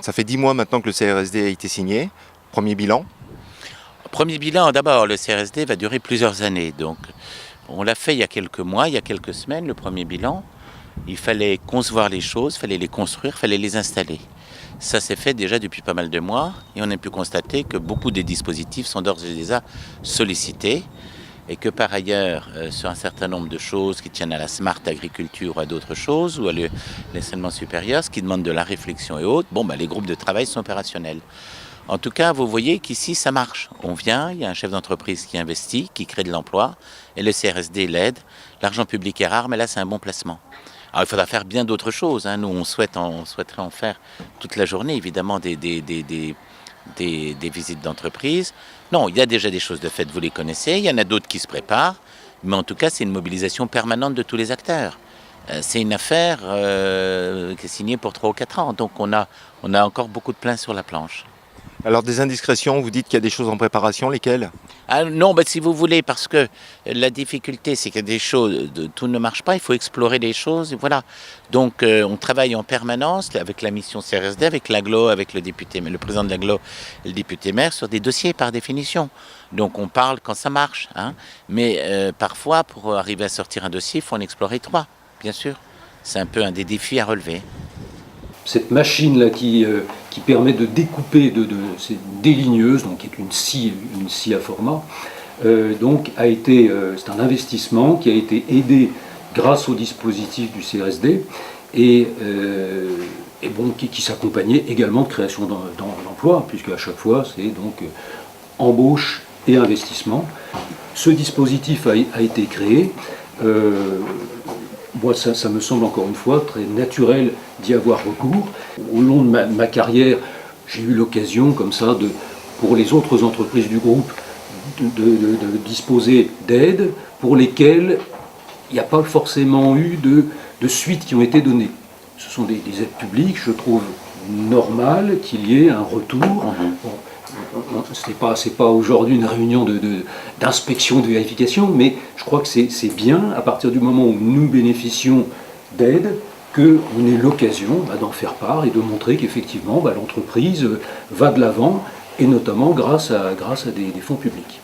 Ça fait 10 mois maintenant que le CRSD a été signé. Premier bilan. Premier bilan, d'abord, le CRSD va durer plusieurs années. Donc, on l'a fait il y a quelques mois, il y a quelques semaines, le premier bilan. Il fallait concevoir les choses, il fallait les construire, il fallait les installer. Ça s'est fait déjà depuis pas mal de mois et on a pu constater que beaucoup des dispositifs sont d'ores et déjà sollicités et que par ailleurs, sur un certain nombre de choses qui tiennent à la smart agriculture ou à d'autres choses ou à l'enseignement supérieur, ce qui demande de la réflexion et autres, les groupes de travail sont opérationnels. En tout cas, vous voyez qu'ici, ça marche. On vient, il y a un chef d'entreprise qui investit, qui crée de l'emploi, et le CRSD l'aide. L'argent public est rare, mais là, c'est un bon placement. Alors, il faudra faire bien d'autres choses. Nous, on souhaiterait en faire toute la journée, évidemment, des visites d'entreprise. Non, il y a déjà des choses de fait, vous les connaissez. Il y en a d'autres qui se préparent. Mais en tout cas, c'est une mobilisation permanente de tous les acteurs. C'est une affaire qui est signée pour 3 ou 4 ans. Donc, on a encore beaucoup de plein sur la planche. Alors des indiscrétions, vous dites qu'il y a des choses en préparation, lesquelles? Non, si vous voulez, parce que la difficulté, c'est qu'il y a des choses, tout ne marche pas, il faut explorer les choses, et voilà. Donc on travaille en permanence avec la mission CRSD, avec l'AGLO, avec le président de l'AGLO et le député maire, sur des dossiers par définition. Donc on parle quand ça marche, mais parfois, pour arriver à sortir un dossier, il faut en explorer 3, bien sûr. C'est un peu un des défis à relever. Cette machine-là qui permet de découper c'est des ligneuses, donc qui est une scie à format, c'est un investissement qui a été aidé grâce au dispositif du CRSD et qui s'accompagnait également de création d'emplois, puisque à chaque fois c'est donc embauche et investissement. Ce dispositif a été créé. Moi, ça me semble encore une fois très naturel d'y avoir recours. Au long de ma carrière, j'ai eu l'occasion, comme ça, pour les autres entreprises du groupe, de disposer d'aides pour lesquelles il n'y a pas forcément eu de suites qui ont été données. Ce sont des aides publiques, je trouve normal qu'il y ait un retour. C'est pas aujourd'hui une réunion d'inspection, de vérification, mais je crois que c'est bien, à partir du moment où nous bénéficions d'aide, qu'on ait l'occasion d'en faire part et de montrer qu'effectivement l'entreprise va de l'avant, et notamment grâce à des fonds publics.